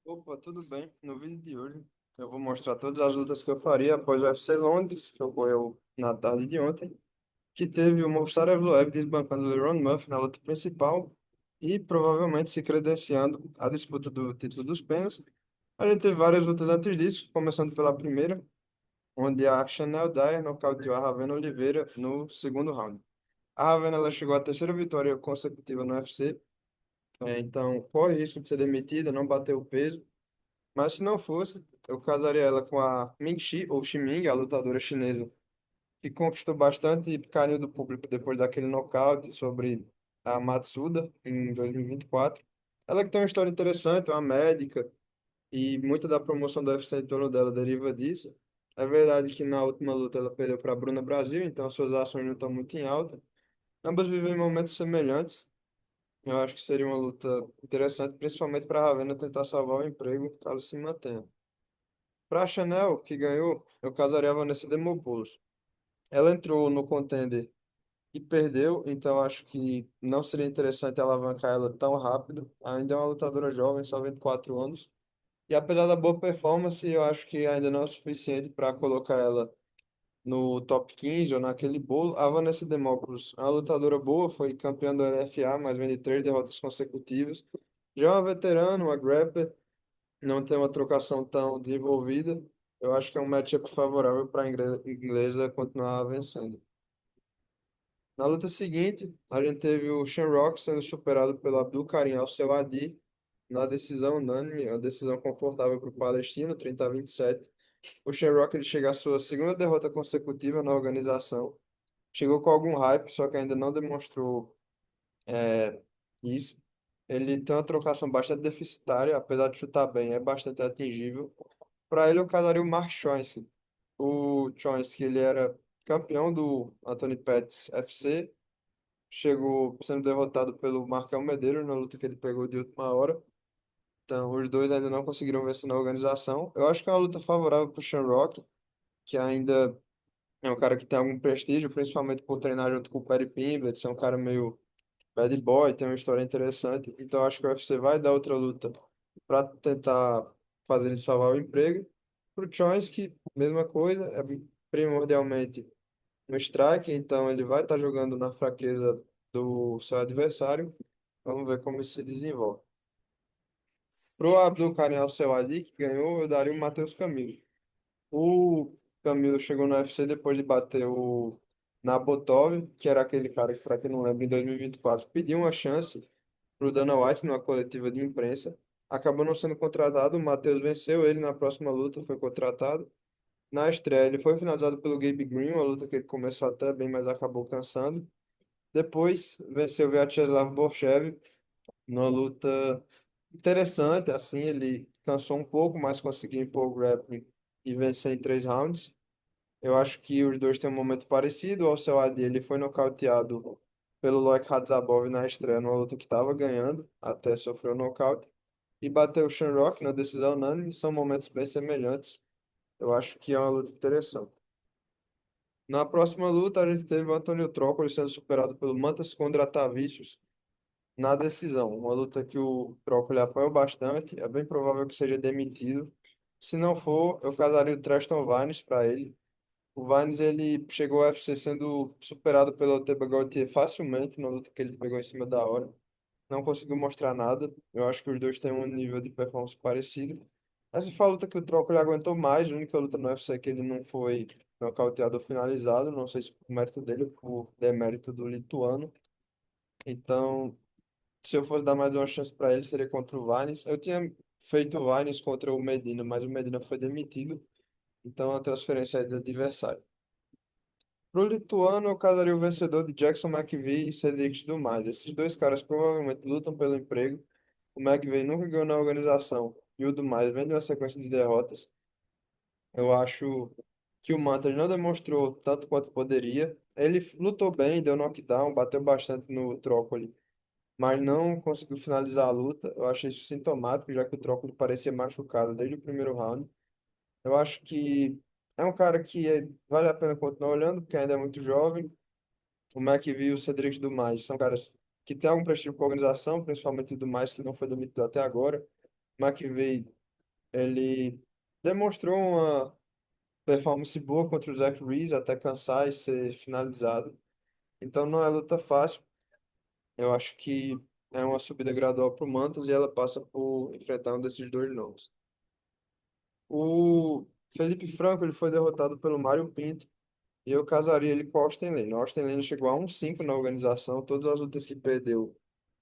Opa, tudo bem? No vídeo de hoje eu vou mostrar todas as lutas que eu faria após o UFC Londres, que ocorreu na tarde de ontem, que teve o Movsar Evloev desbancando o Leron Muff na luta principal e provavelmente se credenciando à disputa do título dos pesos. A gente teve várias lutas antes disso, começando pela primeira, onde a Chanel Dyer nocauteou a Ravena Oliveira no segundo round. A Ravena ela chegou à terceira vitória consecutiva no UFC, então corre risco de ser demitida, não bateu o peso. Mas se não fosse, eu casaria ela com a Ming-Chi, ou Ximing, a lutadora chinesa, que conquistou bastante carinho do público depois daquele nocaute sobre a Matsuda em 2024. Ela que tem uma história interessante, é uma médica, e muita da promoção do UFC em torno dela deriva disso. É verdade que na última luta ela perdeu para a Bruna Brasil, então suas ações não estão muito em alta. Ambas vivem momentos semelhantes. Eu acho que seria uma luta interessante, principalmente para a Ravena tentar salvar o emprego, caso se mantenha. Pra Chanel, que ganhou, eu casaria a Vanessa Demopoulos. Ela entrou no contender e perdeu, então acho que não seria interessante alavancar ela tão rápido. Ainda é uma lutadora jovem, só 24 anos. E apesar da boa performance, eu acho que ainda não é o suficiente para colocar ela no top 15 ou naquele bolo. A Vanessa Demopoulos é uma lutadora boa, foi campeã da LFA, mas vem de 3 derrotas consecutivas. Já é uma veterana, uma grappler, não tem uma trocação tão desenvolvida, eu acho que é um matchup favorável para a inglesa continuar vencendo. Na luta seguinte, a gente teve o Shamrock sendo superado pelo Abdul Karim Al-Seladi na decisão unânime, a decisão confortável para o palestino, 30-27. O Shamrock ele chega à sua segunda derrota consecutiva na organização. Chegou com algum hype, só que ainda não demonstrou isso. Ele tem uma trocação bastante deficitária, apesar de chutar bem, é bastante atingível. Para ele, eu casaria o Mark Choice. O Choice, que ele era campeão do Anthony Pettis FC, chegou sendo derrotado pelo Marcão Medeiros na luta que ele pegou de última hora. Então, os dois ainda não conseguiram vencer na organização. Eu acho que é uma luta favorável para o Sean Rock, que ainda é um cara que tem algum prestígio, principalmente por treinar junto com o Paddy Pimblett, ser um cara meio bad boy, tem uma história interessante. Então, eu acho que o UFC vai dar outra luta para tentar fazer ele salvar o emprego. Para o Choice, que mesma coisa, é primordialmente no strike, então ele vai estar jogando na fraqueza do seu adversário. Vamos ver como isso se desenvolve. Pro Abdul Karim Al-Seladi, que ganhou, eu daria o Matheus Camilo. O Camilo chegou no UFC depois de bater o Nabotov, que era aquele cara que, para quem não lembra, em 2024 pediu uma chance pro Dana White numa coletiva de imprensa. Acabou não sendo contratado, o Matheus venceu ele na próxima luta, foi contratado. Na estreia, ele foi finalizado pelo Gabe Green, uma luta que ele começou até bem, mas acabou cansando. Depois venceu Vyacheslav Borshchev numa luta interessante, assim, ele cansou um pouco, mas conseguiu impor o grappling e vencer em 3 rounds. Eu acho que os dois têm um momento parecido. Ao seu AD, ele foi nocauteado pelo Loic Radzhabov na estreia, numa luta que estava ganhando, até sofreu um nocaute. E bateu o Sean Rock na decisão unânime. São momentos bem semelhantes. Eu acho que é uma luta interessante. Na próxima luta, a gente teve o Antônio Trócoli sendo superado pelo Mantas Kondratavicius na decisão. Uma luta que o Trócoli apoiou bastante. É bem provável que seja demitido. Se não for, eu casaria o Treston Vines para ele. O Vines ele chegou ao UFC sendo superado pelo Oteba Gautier facilmente na luta que ele pegou em cima da hora. Não conseguiu mostrar nada. Eu acho que os dois têm um nível de performance parecido. Essa foi a luta que o Trócoli aguentou mais. A única luta no UFC que ele não foi nocauteado ou finalizado. Não sei se por mérito dele ou por demérito do lituano. Então, se eu fosse dar mais uma chance para ele, seria contra o Vines. Eu tinha feito o Vines contra o Medina, mas o Medina foi demitido. Então, a transferência é do adversário. Pro lituano, eu casaria o vencedor de Jackson McVeigh e Cedric Dumais. Esses dois caras provavelmente lutam pelo emprego. O McVeigh nunca ganhou na organização e o Dumais vem de uma sequência de derrotas. Eu acho que o Mantas não demonstrou tanto quanto poderia. Ele lutou bem, deu knockdown, bateu bastante no Trócoli, mas não conseguiu finalizar a luta. Eu achei isso sintomático, já que o Trócoli parecia machucado desde o primeiro round. Eu acho que é um cara que vale a pena continuar olhando, porque ainda é muito jovem. O McVie e o Cedric Dumais são caras que têm algum prestígio com a organização, principalmente o Dumais, que não foi demitido até agora. McVeigh, ele demonstrou uma performance boa contra o Zach Reese até cansar e ser finalizado. Então não é luta fácil. Eu acho que é uma subida gradual para o Mantas e ela passa por enfrentar um desses dois nomes. O Felipe Franco ele foi derrotado pelo Mário Pinto e eu casaria ele com o Austin Lane. O Austin Lane chegou a 1-5 na organização, todas as lutas que perdeu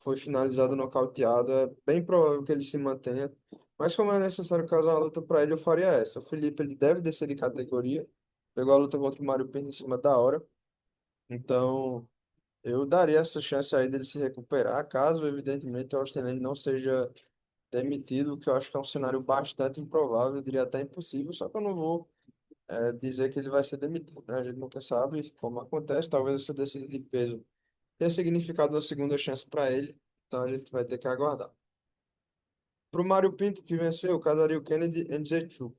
foi finalizado nocauteado. É bem provável que ele se mantenha, mas como é necessário casar uma luta para ele, eu faria essa. O Felipe ele deve descer de categoria, pegou a luta contra o Mário Pinto em cima da hora, então eu daria essa chance aí dele se recuperar, caso evidentemente o Austin Lane não seja demitido, que eu acho que é um cenário bastante improvável, eu diria até impossível, só que eu não vou dizer que ele vai ser demitido, né? A gente nunca sabe como acontece, talvez essa descida de peso tenha significado uma segunda chance para ele, então a gente vai ter que aguardar. Para o Mário Pinto, que venceu, o casaria o Kennedy Nzechukwu.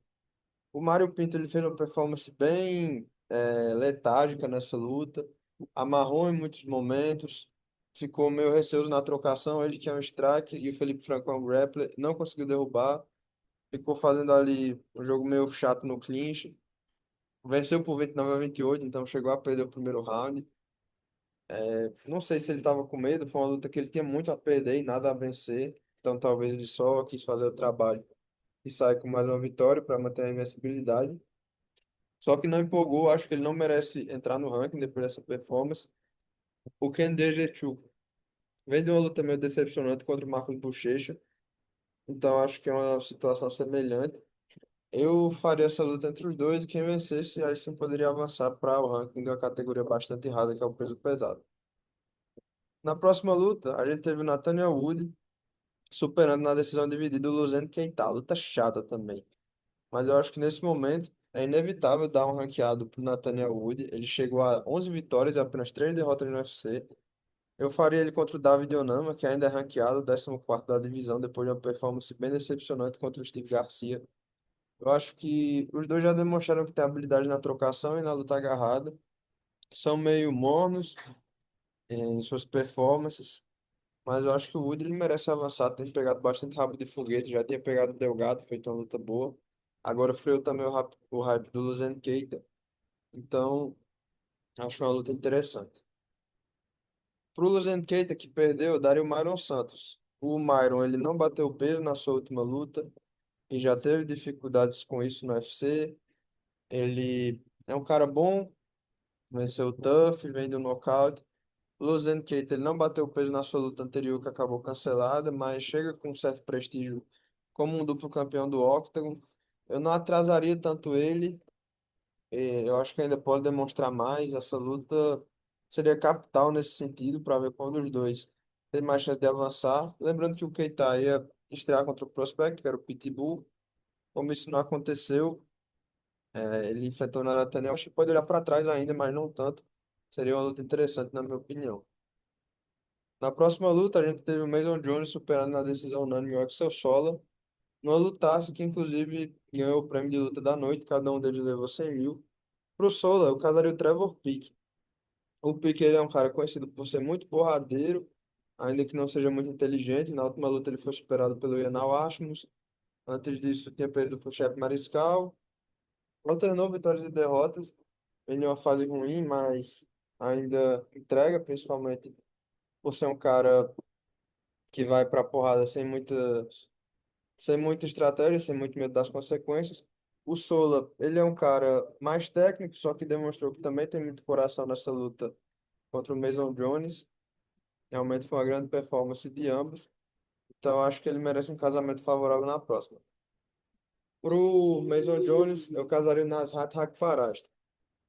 O Mário Pinto ele fez uma performance bem letárgica nessa luta, amarrou em muitos momentos, ficou meio receoso na trocação, ele que é um strike e o Felipe Franco é um grappler, não conseguiu derrubar, ficou fazendo ali um jogo meio chato no clinch. Venceu por 29-28, então chegou a perder o primeiro round. Não sei se ele estava com medo, foi uma luta que ele tinha muito a perder e nada a vencer. Então talvez ele só quis fazer o trabalho e sair com mais uma vitória para manter a invencibilidade. Só que não empolgou, acho que ele não merece entrar no ranking depois dessa performance. O Ken Dejechu vem de uma luta meio decepcionante contra o Marcos Buchecha, então acho que é uma situação semelhante. Eu faria essa luta entre os dois e quem vencesse aí sim poderia avançar para o ranking de uma categoria bastante rasa, que é o peso pesado. Na próxima luta, a gente teve o Nathaniel Wood superando na decisão dividida o Luzendo Keita. Luta chata também. Mas eu acho que nesse momento é inevitável dar um ranqueado pro Nathaniel Wood. Ele chegou a 11 vitórias e apenas 3 derrotas no UFC. Eu faria ele contra o David Onama, que ainda é ranqueado 14º da divisão, depois de uma performance bem decepcionante contra o Steve Garcia. Eu acho que os dois já demonstraram que têm habilidade na trocação e na luta agarrada. São meio mornos em suas performances. Mas eu acho que o Wood ele merece avançar. Tem pegado bastante rabo de foguete. Já tinha pegado o Delgado, feito uma luta boa. Agora freou também o hype do Luzendo Keita. Então, acho uma luta interessante. Pro Luzendo Keita, que perdeu, eu daria o Myron Santos. O Myron, ele não bateu peso na sua última luta e já teve dificuldades com isso no UFC. Ele é um cara bom, venceu o TUF, vem do nocaute. Luzendo Keita, ele não bateu peso na sua luta anterior, que acabou cancelada, mas chega com um certo prestígio como um duplo campeão do Octagon. Eu não atrasaria tanto ele, eu acho que ainda pode demonstrar mais. Essa luta seria capital nesse sentido, para ver qual dos dois tem mais chance de avançar. Lembrando que o Keita ia estrear contra o Prospect, que era o Pitbull. Como isso não aconteceu, ele enfrentou o Nathaniel. Acho que pode olhar para trás ainda, mas não tanto. Seria uma luta interessante, na minha opinião. Na próxima luta, a gente teve o Mason Jones superando na decisão unânime o Axel Sola, numa lutaça que, inclusive, ganhou o prêmio de luta da noite, cada um deles levou 100 mil. Pro Sola, eu casaria o Trevor Peek. O Peek ele é um cara conhecido por ser muito porradeiro, ainda que não seja muito inteligente. Na última luta, ele foi superado pelo Ian Ashmus. Antes disso, tinha perdido pro Chefe Mariscal. Alternou vitórias e derrotas. Ele é uma fase ruim, mas ainda entrega, principalmente por ser um cara que vai pra porrada sem muita estratégia, sem muito medo das consequências. O Sola, ele é um cara mais técnico, só que demonstrou que também tem muito coração nessa luta contra o Mason Jones. Realmente foi uma grande performance de ambos. Então acho que ele merece um casamento favorável na próxima. Pro Mason Jones, eu casaria o Nasrat Haqparast.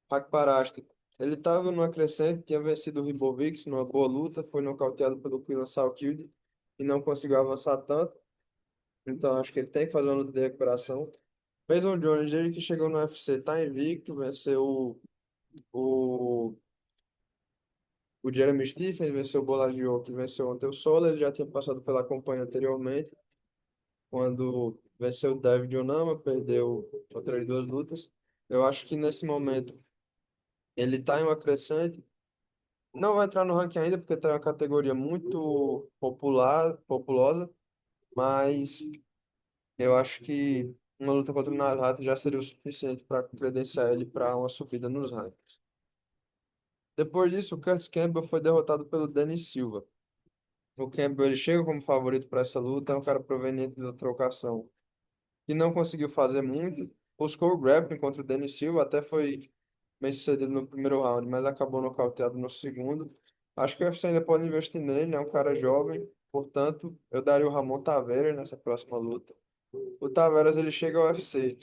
Haqparast, ele estava numa crescente, tinha vencido o Ribovics numa boa luta, foi nocauteado pelo Quillan Salkilde e não conseguiu avançar tanto. Então acho que ele tem que fazer uma luta de recuperação. Mason Jones, desde que chegou no UFC, tá invicto, venceu o, o Jeremy Stephens, venceu o Bolagio, que venceu ontem o Sola, ele já tinha passado pela campanha anteriormente, quando venceu o David Onama, perdeu outras duas lutas. Eu acho que nesse momento ele tá em uma crescente, não vai entrar no ranking ainda, porque tá em uma categoria muito populosa, mas Eu acho que uma luta contra o Naruto já seria o suficiente para credenciar ele para uma subida nos rankings. Depois disso, o Curtis Campbell foi derrotado pelo Danny Silva. O Campbell ele chega como favorito para essa luta, é um cara proveniente da trocação que não conseguiu fazer muito. Buscou o grappling contra o Danny Silva, até foi bem sucedido no primeiro round, mas acabou nocauteado no segundo. Acho que o UFC ainda pode investir nele, é um cara jovem, portanto, eu daria o Ramon Taveras nessa próxima luta. O Taveras ele chega ao UFC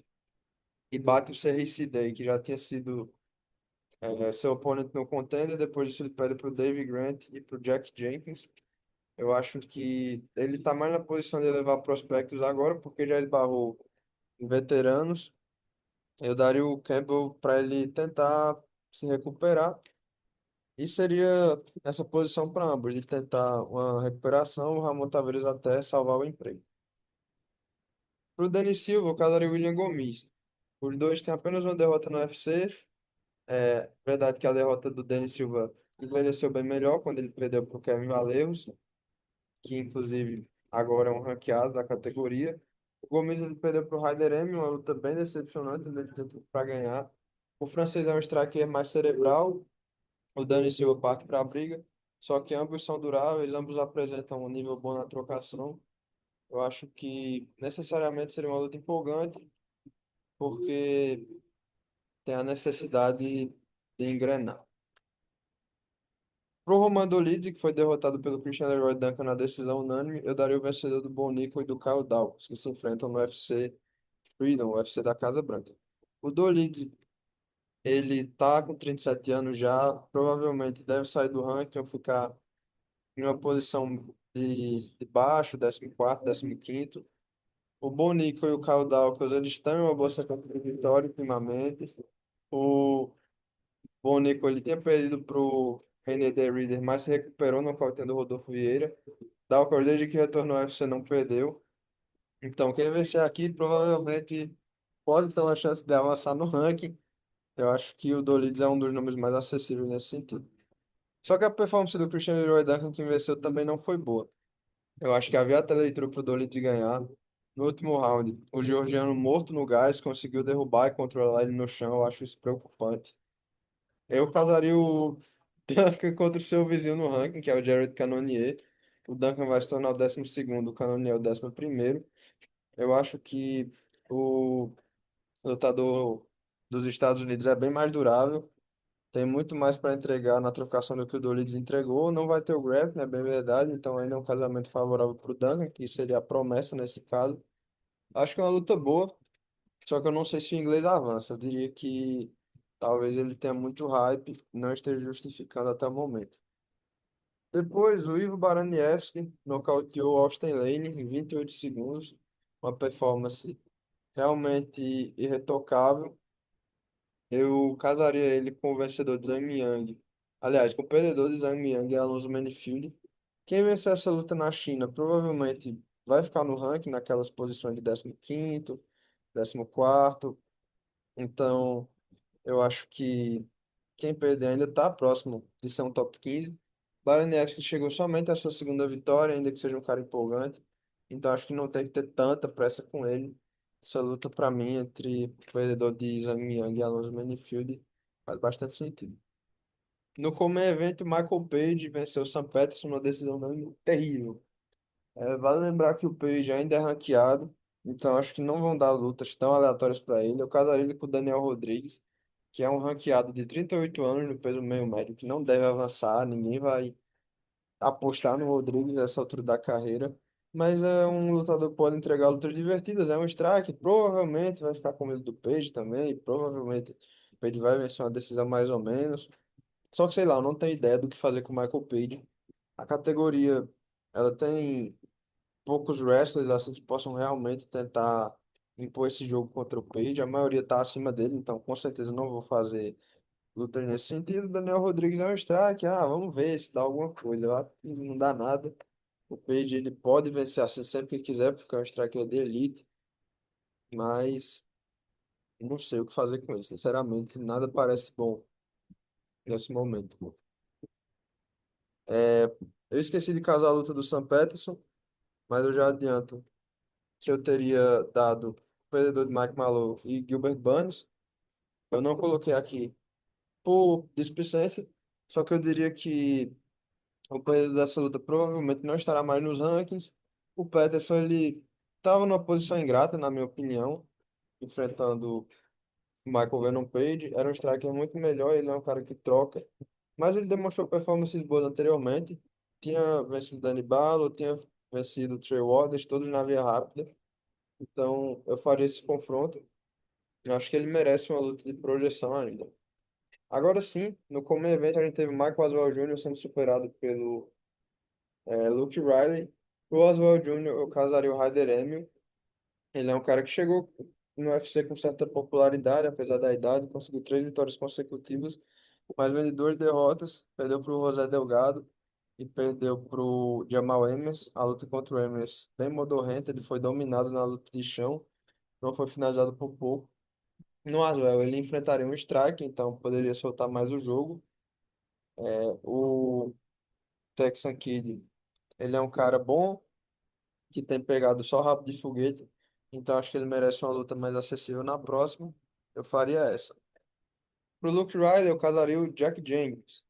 e bate o CRC Day, que já tinha sido seu oponente no contender, depois disso ele perde para o Dave Grant e para o Jack Jenkins. Eu acho que ele está mais na posição de levar prospectos agora, porque já esbarrou em veteranos. Eu daria o Campbell para ele tentar se recuperar. E seria essa posição para ambos, de tentar uma recuperação, o Ramon Tavares até salvar o emprego. Para o Denis Silva, eu casaria o William Gomis. Os dois têm apenas uma derrota no UFC. É verdade que a derrota do Denis Silva envelheceu bem melhor quando ele perdeu para o Kevin Vallejos, que inclusive agora é um ranqueado da categoria. O Gomes ele perdeu para o Raider M, uma luta bem decepcionante, onde ele tentou para ganhar. O francês é um striker mais cerebral, o Dani Silva parte para a briga, só que ambos são duráveis, ambos apresentam um nível bom na trocação. Eu acho que necessariamente seria uma luta empolgante, porque tem a necessidade de engrenar. Pro Roman Dolidze, que foi derrotado pelo Christian Leroy Duncan na decisão unânime, eu daria o vencedor do Bonico e do Kyle Dawkins, que se enfrentam no UFC Freedom, o UFC da Casa Branca. O Dolidze, ele tá com 37 anos já, provavelmente deve sair do ranking ou ficar em uma posição de baixo, 14º, 15º. O Bonico e o Kyle Dawkins, eles estão em uma boa sequência de vitória ultimamente. O Bonico, ele tinha perdido pro René de Reader, mas se recuperou nocauteando o Rodolfo Vieira. Dawkins, desde que retornou ao UFC, não perdeu. Então, quem vencer aqui provavelmente pode ter uma chance de avançar no ranking. Eu acho que o Dolides é um dos nomes mais acessíveis nesse sentido. Só que a performance do Christian Leroy Duncan, que venceu, também não foi boa. Eu acho que havia até leitura para o Dolides ganhar. No último round, o georgiano morto no gás conseguiu derrubar e controlar ele no chão. Eu acho isso preocupante. Eu casaria o Duncan contra o seu vizinho no ranking, que é o Jared Cannonier. O Duncan vai se tornar o 12º, o Cannonier é o 11º. Eu acho que o lutador dos Estados Unidos é bem mais durável, tem muito mais para entregar na trocação do que o Dolides entregou. Não vai ter o grab, né? Bem verdade. Então ainda é um casamento favorável para o Duncan, que seria a promessa nesse caso. Acho que é uma luta boa, só que eu não sei se o inglês avança. Eu diria que talvez ele tenha muito hype, e não esteja justificando até o momento. Depois, o Ivo Baraniewski nocauteou Austin Lane em 28 segundos. Uma performance realmente irretocável. Eu casaria ele com o vencedor de Zhang Yang. Aliás, com o perdedor de Zhang Yang e Alonso Menifield. Quem vencer essa luta na China provavelmente vai ficar no ranking naquelas posições de 15º, 14º. Então, eu acho que quem perder ainda está próximo de ser um top 15. Baraniewski chegou somente à sua segunda vitória, ainda que seja um cara empolgante. Então, acho que não tem que ter tanta pressa com ele. Essa luta, para mim, entre o perdedor de Zhang Yang e Alonso Menifield faz bastante sentido. No Comer Evento, Michael Page venceu Sam Peterson numa decisão terrível. Vale lembrar que o Page ainda é ranqueado, então acho que não vão dar lutas tão aleatórias para ele. Eu casaria ele com o Daniel Rodrigues, que é um ranqueado de 38 anos no peso meio médio, que não deve avançar, ninguém vai apostar no Rodrigues nessa altura da carreira. Mas é um lutador que pode entregar lutas divertidas, é um strike, provavelmente vai ficar com medo do Page também, provavelmente o Page vai vencer uma decisão mais ou menos. Só que sei lá, eu não tenho ideia do que fazer com o Michael Page. A categoria, ela tem poucos wrestlers assim que possam realmente tentar impor esse jogo contra o Page. A maioria tá acima dele, então com certeza não vou fazer lutas nesse sentido. Daniel Rodrigues é um strike, vamos ver se dá alguma coisa. Eu acho que não dá nada. O Page ele pode vencer assim sempre que quiser, porque é um striker de elite, mas não sei o que fazer com ele. Sinceramente, nada parece bom nesse momento. É, eu esqueci de casar a luta do Sam Peterson, mas eu já adianto. que eu teria dado o perdedor de Mike Mallow e Gilbert Burns. Eu não coloquei aqui por displicência, só que eu diria que o perdedor dessa luta provavelmente não estará mais nos rankings. O Peterson, ele estava numa posição ingrata, na minha opinião, enfrentando o Michael Venom Page. Era um striker muito melhor, ele é um cara que troca, mas ele demonstrou performances boas anteriormente. Tinha vencido Danny Barlow, tinha vencido Trey Waters, todos na via rápida. Então, eu faria esse confronto. Eu acho que ele merece uma luta de projeção ainda. Agora sim, no Comeback Event a gente teve Michael Oswald Jr. sendo superado pelo Luke Riley. O Oswald Jr. eu casaria o Raider Emil. Ele é um cara que chegou no UFC com certa popularidade, apesar da idade, conseguiu 3 vitórias consecutivas, mas vem de 2 derrotas. Perdeu para o José Delgado e perdeu para o Jamal Emmers. A luta contra o Emmers bem modorrenta, ele foi dominado na luta de chão, não foi finalizado por pouco. No Aswell, ele enfrentaria um strike, então poderia soltar mais o jogo. O Texan Kid, ele é um cara bom, que tem pegado só rabo de foguete, então acho que ele merece uma luta mais acessível na próxima. Eu faria essa. Pro Luke Riley, eu casaria o Jack Jenkins.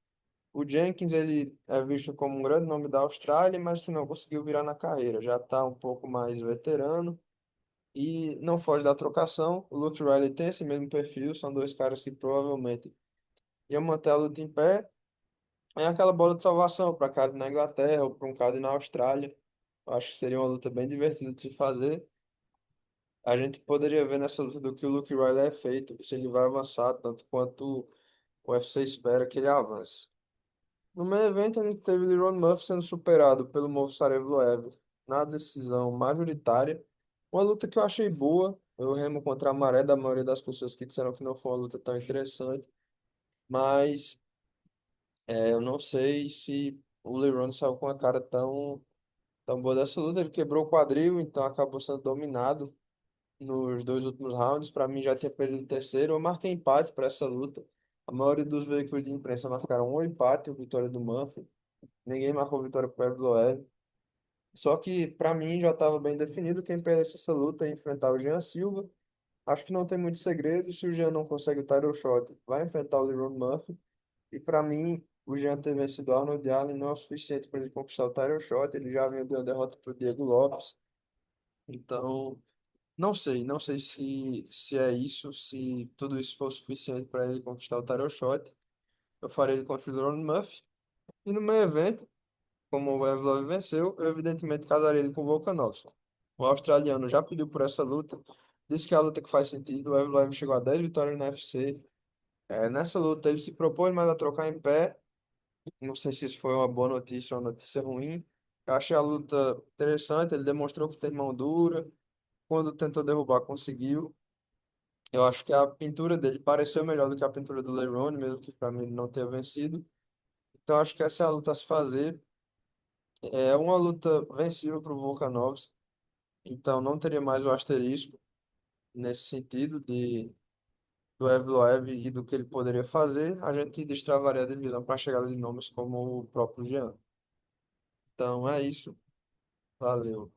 O Jenkins, ele é visto como um grande nome da Austrália, mas que não conseguiu virar na carreira. Já está um pouco mais veterano e não foge da trocação. O Luke Riley tem esse mesmo perfil, são dois caras que provavelmente iam manter a luta em pé. É aquela bola de salvação para cara na Inglaterra ou para um cara na Austrália. Eu acho que seria uma luta bem divertida de se fazer. A gente poderia ver nessa luta do que o Luke Riley é feito, se ele vai avançar tanto quanto o UFC espera que ele avance. No meio evento, a gente teve Liron Murphy sendo superado pelo Movsar Evloev na decisão majoritária. Uma luta que eu achei boa. Eu remo contra a maré da maioria das pessoas que disseram que não foi uma luta tão interessante. Mas eu não sei se o Liron saiu com a cara tão boa dessa luta. Ele quebrou o quadril, então acabou sendo dominado nos 2 últimos rounds. Para mim, já tinha perdido o terceiro. Eu marquei empate para essa luta. A maioria dos veículos de imprensa marcaram um empate, a vitória do Murphy. Ninguém marcou vitória para o Evloev. Só que, para mim, já estava bem definido quem perdesse essa luta ia enfrentar o Jean Silva. Acho que não tem muito segredo. Se o Jean não consegue o title shot, vai enfrentar o Liron Murphy. E para mim, o Jean ter vencido o Arnold Allen não é o suficiente para ele conquistar o title shot. Ele já vinha de uma derrota para o Diego Lopes. Então, não sei se é isso, se tudo isso for suficiente para ele conquistar o title shot. Eu farei ele contra o Liron Murphy. E no meu evento, como o Evlov venceu, eu evidentemente casaria ele com o Volkanovski. O australiano já pediu por essa luta, disse que é a luta que faz sentido. O Evlov chegou a 10 vitórias na UFC. Nessa luta ele se propôs mais a trocar em pé. Não sei se isso foi uma boa notícia ou uma notícia ruim. Eu achei a luta interessante, ele demonstrou que tem mão dura. Quando tentou derrubar, conseguiu. Eu acho que a pintura dele pareceu melhor do que a pintura do Leirone, mesmo que para mim ele não tenha vencido. Então acho que essa é a luta a se fazer. É uma luta vencível para o Volkanovski. Então não teria mais o asterisco nesse sentido do Evloev e do que ele poderia fazer. A gente destravaria a divisão para a chegada de nomes como o próprio Jean. Então é isso. Valeu.